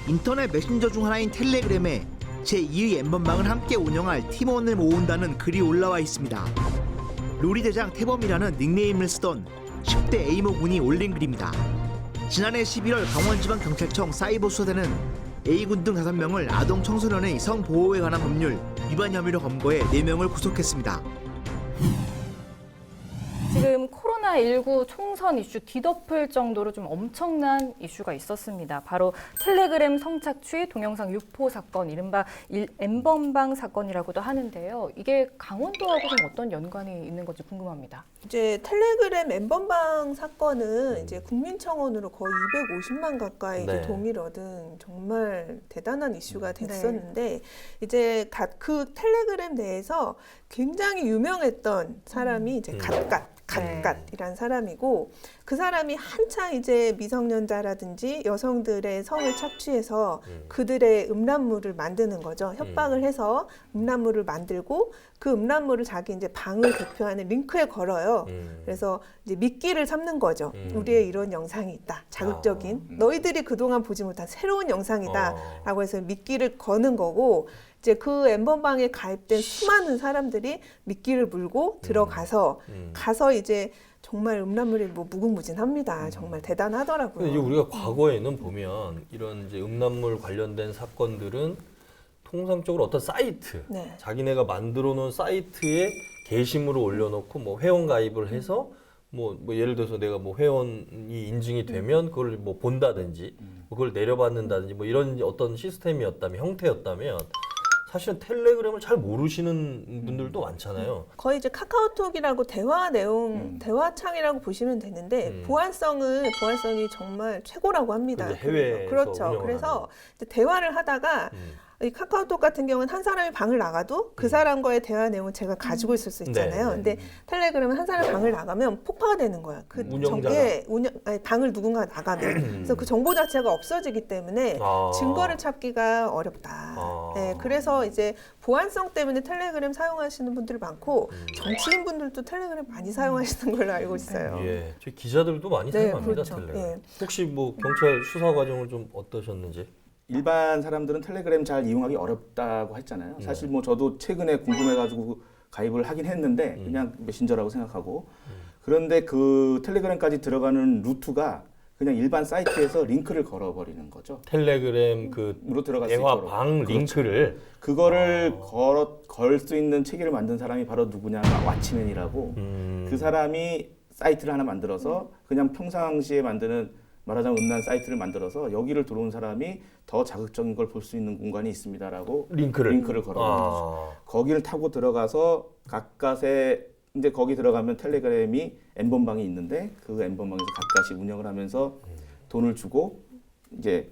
인터넷 메신저 중 하나인 텔레그램에 제2의 엠번방을 함께 운영할 팀원을 모은다는 글이 올라와 있습니다. 로리 대장 태범이라는 닉네임을 쓰던 10대 A모 군이 올린 글입니다. 지난해 11월 강원지방경찰청 사이버수사대는 A군 등 5명을 아동 청소년의 성보호에 관한 법률 위반 혐의로 검거해 4명을 구속했습니다. 지금 코로나19 총선 이슈 뒤덮을 정도로 좀 엄청난 이슈가 있었습니다. 바로 텔레그램 성착취 동영상 유포 사건, 이른바 N번방 사건이라고도 하는데요. 이게 강원도하고 좀 어떤 연관이 있는 건지 궁금합니다. 이제 텔레그램 N번방 사건은 이제 국민청원으로 거의 250만 가까이 네. 동의를 얻은 정말 대단한 이슈가 됐었는데 이제 그 텔레그램 내에서 굉장히 유명했던 사람이 이제 갓갓이란 사람이고 그 사람이 한창 이제 미성년자라든지 여성들의 성을 착취해서 그들의 음란물을 만드는 거죠. 협박을 해서 음란물을 만들고 그 음란물을 자기 이제 방을 대표하는 링크에 걸어요. 그래서 이제 미끼를 삼는 거죠. 우리의 이런 영상이 있다. 자극적인 너희들이 그동안 보지 못한 새로운 영상이다라고 해서 미끼를 거는 거고 이제 그 N번방에 가입된 수많은 사람들이 미끼를 물고 들어가서 가서 이제 정말 음란물이 뭐 무궁무진합니다. 정말 대단하더라고요. 근데 이제 우리가 과거에는 보면 이런 이제 음란물 관련된 사건들은 통상적으로 어떤 사이트, 네. 자기네가 만들어 놓은 사이트에 게시물을 올려놓고 뭐 회원 가입을 해서 뭐 예를 들어서 내가 뭐 회원이 인증이 되면 그걸 뭐 본다든지 뭐 그걸 내려받는다든지 뭐 이런 어떤 시스템이었다면 형태였다면 사실은 텔레그램을 잘 모르시는 분들도 많잖아요. 거의 이제 카카오톡이라고 대화 내용, 대화창이라고 보시면 되는데 보안성이 정말 최고라고 합니다. 해외에서 그렇죠. 운영을 그래서 하는. 이제 대화를 하다가 이 카카오톡 같은 경우는 한 사람이 방을 나가도 그 사람과의 대화 내용을 제가 가지고 있을 수 있잖아요. 네, 네. 근데 텔레그램은 한 사람이 방을 나가면 폭파가 되는 거야. 그 운영자가. 방을 누군가 나가면. 그래서 그 정보 자체가 없어지기 때문에 증거를 찾기가 어렵다. 네, 그래서 이제 보안성 때문에 텔레그램 사용하시는 분들이 많고 정치인 분들도 텔레그램 많이 사용하시는 걸로 알고 있어요. 예, 저희 기자들도 많이 네, 사용합니다. 그렇죠. 텔레그램. 예. 혹시 뭐 경찰 수사 과정을 좀 어떠셨는지? 일반 사람들은 텔레그램 잘 이용하기 어렵다고 했잖아요. 사실 뭐 저도 최근에 궁금해가지고 가입을 하긴 했는데 그냥 메신저라고 생각하고 그런데 그 텔레그램까지 들어가는 루트가 그냥 일반 사이트에서 링크를 걸어버리는 거죠. 텔레그램 그 으로 들어갈 수 있도록. 대화방 링크를 그거를 걸 수 있는 체계를 만든 사람이 바로 누구냐? 왓치맨이라고 그 사람이 사이트를 하나 만들어서 그냥 평상시에 만드는 말하자면 음란 사이트를 만들어서 여기를 들어온 사람이 더 자극적인 걸 볼 수 있는 공간이 있습니다라고 링크를 걸어버리는 거죠. 거기를 타고 들어가서 가까스에 이제 거기 들어가면 텔레그램이 N번방이 있는데 그 N번방에서 가까이 운영을 하면서 돈을 주고 이제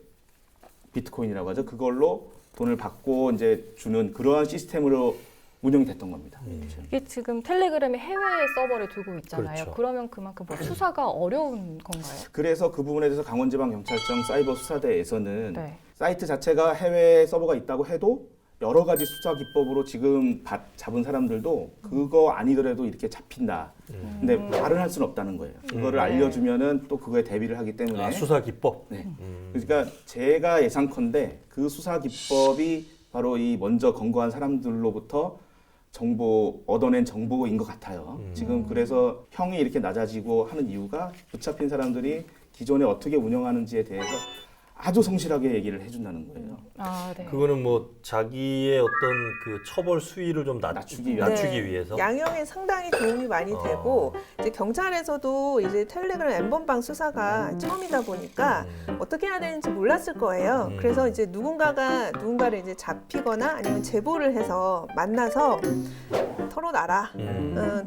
비트코인이라고 하죠. 그걸로 돈을 받고 이제 주는 그러한 시스템으로 운영이 됐던 겁니다. 이게 지금 텔레그램이 해외에 서버를 두고 있잖아요. 그렇죠. 그러면 그만큼 뭐 수사가 어려운 건가요? 그래서 그 부분에 대해서 강원지방경찰청 사이버수사대에서는 네. 사이트 자체가 해외 서버가 있다고 해도 여러 가지 수사 기법으로 지금 잡은 사람들도 그거 아니더라도 이렇게 잡힌다. 근데 말을 할 수는 없다는 거예요. 그거를 알려주면은 또 그거에 대비를 하기 때문에. 수사 기법. 네. 그러니까 제가 예상컨대 그 수사 기법이 바로 이 먼저 검거한 사람들로부터 얻어낸 정보인 것 같아요. 지금 그래서 형이 이렇게 낮아지고 하는 이유가 붙잡힌 사람들이 기존에 어떻게 운영하는지에 대해서 아주 성실하게 얘기를 해준다는 거예요. 아, 네. 그거는 뭐 자기의 어떤 그 처벌 수위를 좀 낮추기 위해서. 양형에 상당히 도움이 많이 되고 이제 경찰에서도 이제 텔레그램 N번방 수사가 처음이다 보니까 어떻게 해야 되는지 몰랐을 거예요. 그래서 이제 누군가를 이제 잡히거나 아니면 제보를 해서 만나서 털어놔라.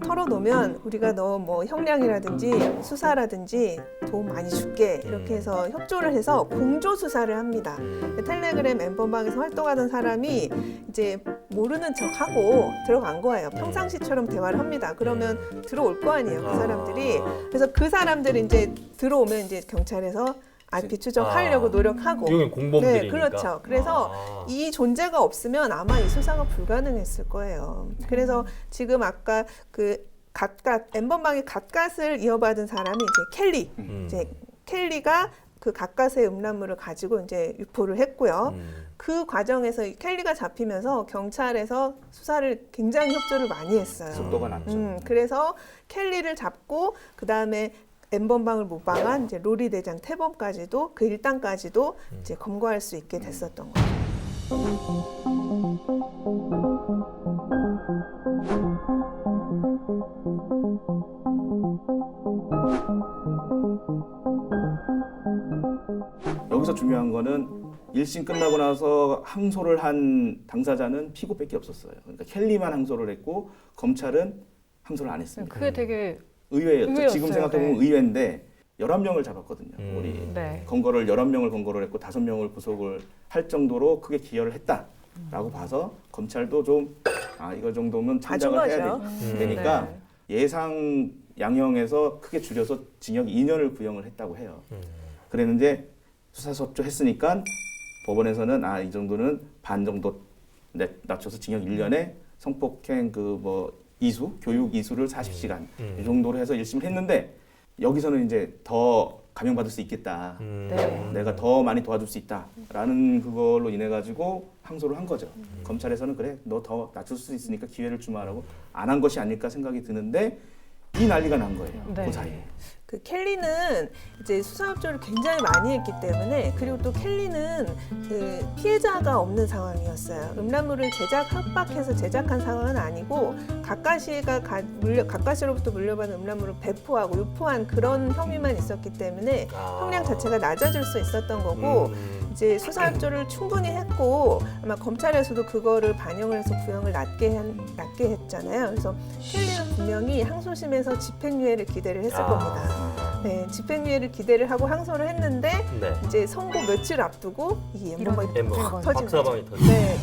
털어놓으면 우리가 너 뭐 형량이라든지 수사라든지 도움 많이 줄게. 이렇게 해서 협조를 해서 공조 수사를 합니다. 텔레그램 N번방에서 활동하던 사람이 이제 모르는 척하고 들어간 거예요. 평상시처럼 대화를 합니다. 그러면 들어올 거 아니에요, 그 사람들이. 그래서 그 사람들이 이제 들어오면 이제 경찰에서 IP 추적하려고 노력하고. 이게 공범들이니까. 네, 그렇죠. 그래서 이 존재가 없으면 아마 이 수사가 불가능했을 거예요. 그래서 지금 아까 그 N번방의 갓갓을 이어받은 사람이 이제 켈리. 이제 켈리가 그 갓갓의 음란물을 가지고 이제 유포를 했고요. 그 과정에서 이 켈리가 잡히면서 경찰에서 수사를 굉장히 협조를 많이 했어요. 속도가 났죠. 그래서 켈리를 잡고 그 다음에 엠번방을 모방한 이제 로리 대장 태범까지도 그 일당까지도 이제 검거할 수 있게 됐었던 거죠. 여기서 중요한 거는 1심 끝나고 나서 항소를 한 당사자는 피고밖에 없었어요. 그러니까 켈리만 항소를 했고 검찰은 항소를 안 했습니다. 그게 되게 의외였죠. 의외였어요. 지금 생각해보면 네. 의외인데 11명을 잡았거든요. 우리 네. 검거를 11명을 검거를 했고 5명을 구속을 할 정도로 크게 기여를 했다라고 봐서 검찰도 좀 이거 정도면 봐준 참작을 해야 거죠. 되니까 네. 예상 양형에서 크게 줄여서 징역 2년을 구형을 했다고 해요. 그랬는데 수사sob조 했으니까 법원에서는 이 정도는 반 정도 낮춰서 징역 1년에 성폭행 이수, 교육 이수를 40시간 이 정도로 해서 1심을 했는데 여기서는 이제 더 감형받을 수 있겠다. 네. 내가 더 많이 도와줄 수 있다라는 그걸로 인해 가지고 항소를 한 거죠. 검찰에서는 그래 너 더 낮출 수 있으니까 기회를 주마라고 안 한 것이 아닐까 생각이 드는데 이 난리가 난 거예요. 네. 그 사이에. 그 켈리는 이제 수사협조를 굉장히 많이 했기 때문에 그리고 또 켈리는 그 피해자가 없는 상황이었어요. 음란물을 협박해서 제작한 상황은 아니고 가까시로부터 물려받은 음란물을 배포하고 유포한 그런 혐의만 있었기 때문에 형량 자체가 낮아질 수 있었던 거고 이제 수사협조를 충분히 했고 아마 검찰에서도 그거를 반영을 해서 구형을 낮게 했잖아요. 그래서 켈리는 분명히 항소심에서 집행유예를 기대를 했을 겁니다. 네, 집행유예를 기대를 하고 항소를 했는데 네. 이제 선고 며칠 앞두고 이 엠번방이 이런 팍 터진 거죠. 박사방이 터진. 네,